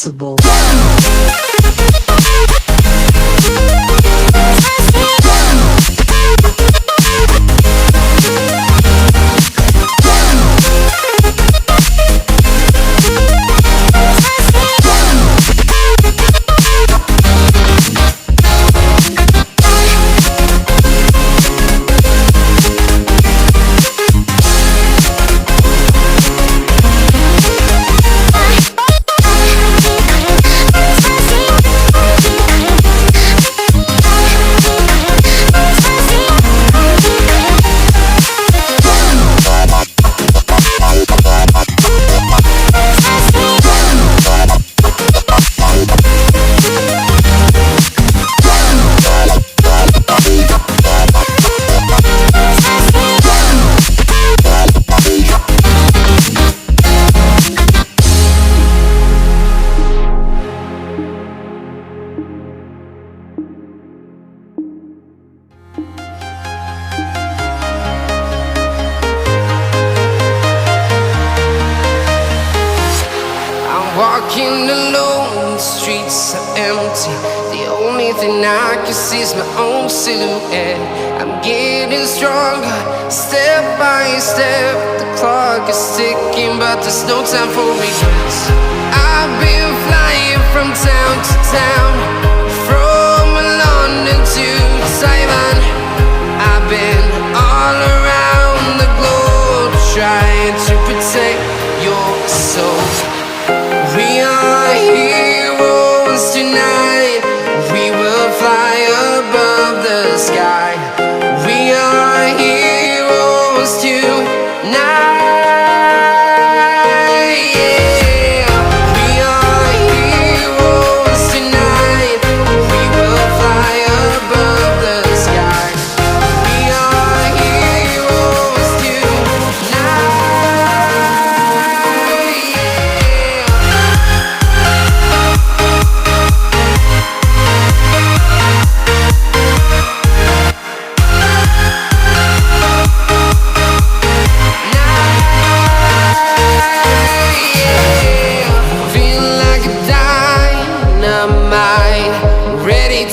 possible. Walking alone, the streets are empty. The only thing I can see is my own silhouette. I'm getting stronger, step by step. The clock is ticking, but there's no time for regrets. I've been flying from town to town, from London to Taiwan. I've been all around the globe, trying to protect your soul. We are heroes tonight. We will fly above the sky. We are heroes tonight. Yeah. We are heroes tonight. We will fly above the sky. We are heroes tonight.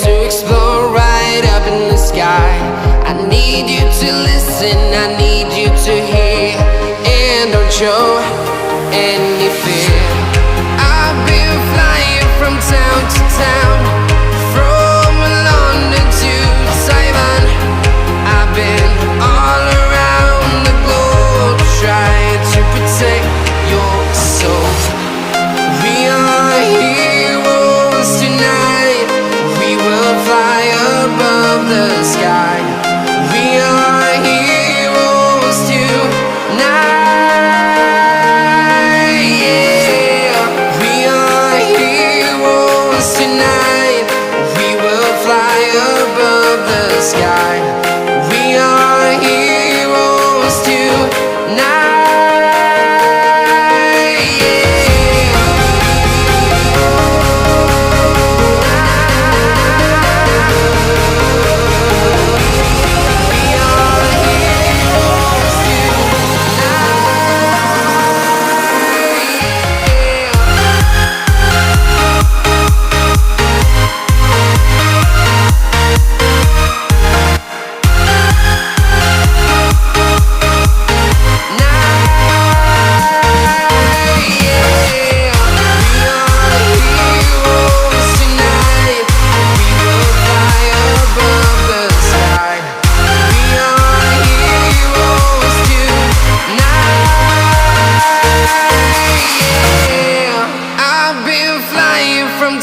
To explore right up in the sky. I need you to listen, I need you to hear, and don't show any fear. I've been flying from town to town, from London to Taiwan. I've been all around the globe, trying to protect your soul. We are heroes tonight. We will fly above the sky. We are heroes tonight. Yeah. We are heroes tonight. We will fly above the sky. We are heroes tonight.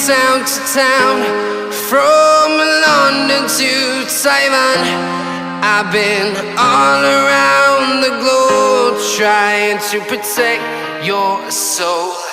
Town to town, from London to Taiwan. I've been all around the globe, trying to protect your soul.